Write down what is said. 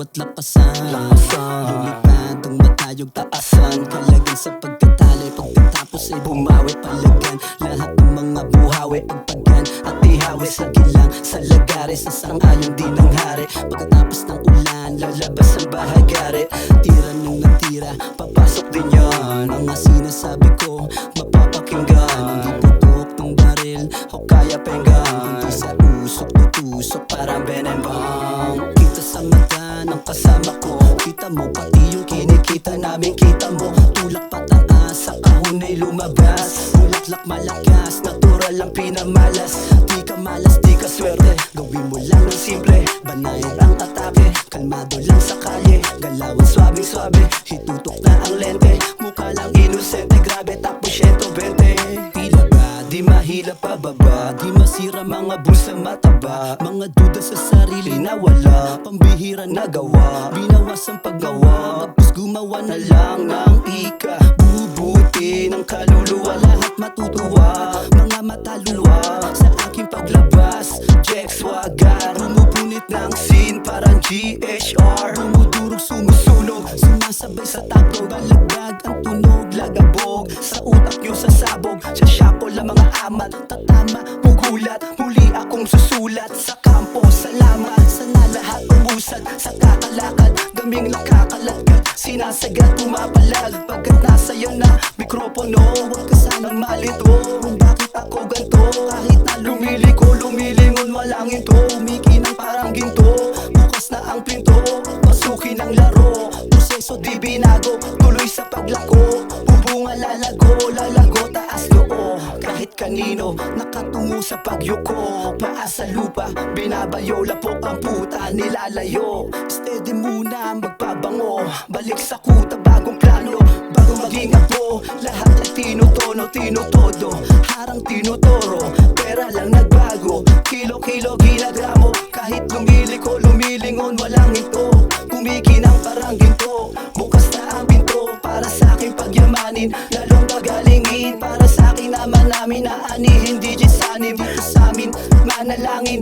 at lakasan. Lumipad ang matayog taasan, kalagan sa pagkatali. Pagkatapos ay bumawi palagan, lahat ng mga buhawi pagpagan at ihawi sa gilang, sa lagares, sa sang-ayong di ng hari. Pagkatapos ng ulan, lalabas ang bahagari. Tira nung natira, papasok din yan. Mga sinasabi ko, mapapakinggan. Hindi putok ng baril o kaya penggan, kundi sa usok, tutusok parang benembang. Kita sa mata ng kasama ko, kita mo pati yung kinikita namin. Kita mo, tulak pataas, sa kahon ay lumabas. Bulaklak malakas, natural lang pinamalas. Di ka malas, di ka swerte, gawin mo lang ng simple. Banayin ang atake, kalmado lang sa kalye. Galawan swabing-swabe, hitutok na ang lente. Mukha lang inosente, grabe tapos 120. Tila ba, di mahila pababa, di masira mga bulsa mataba. Mga duda sa sarili na wala, pambihira na gawa. Binawas ang paggawa, tapos gumawa na lang ng ika. Bubuti ng kaluluwa, lahat matutuwa. Mga mataluwa sa aking paglabas, Jex Wagar. Bumupunit ng scene parang GHR. Dumudurog, sumusunog, sumasabay sa takbo. Balagdag ang tunog, lagabog sa utak nyo sasabog. Sa shackle ang mga amat, tatama, mugulat. Muli akong susulat sa kampo. Salamat, sana lahat umusad sa kakalakad. Daming nakakalatkat, sinasagat, pumapalag. Pagkat nasa'yo na mikropono, huwag ka sanang malito kung bakit ako ganto. Kahit na lumiliko, lumilingon, walang into. Umikinang parang ginto, bukas na ang pinto. Pasukin ang laro, proseso di binago. Tuloy sa paglako, bubunga lalago. Lalago, taas noo, kahit kanino nakatungo sa pagyuko. Paa sa lupa, binabayo, lapok ang puta, nilalayo. Steady muna, magpabango, balik sa kuta, bagong plano. Bago maging apo, lahat ay tinutono, tinutodo. Harang tinutoro, pera lang nagbago. Kilo-kilo ginagramo, kahit lumiliko, lumilingon, walang ito. Kumikinang parang ginto, bukas na ang pinto. Para sa aking pagyamanin, lalong pagalingin. Para sa akin naman namin, naanihin, digit sa anim. Dito sa amin, manalangin.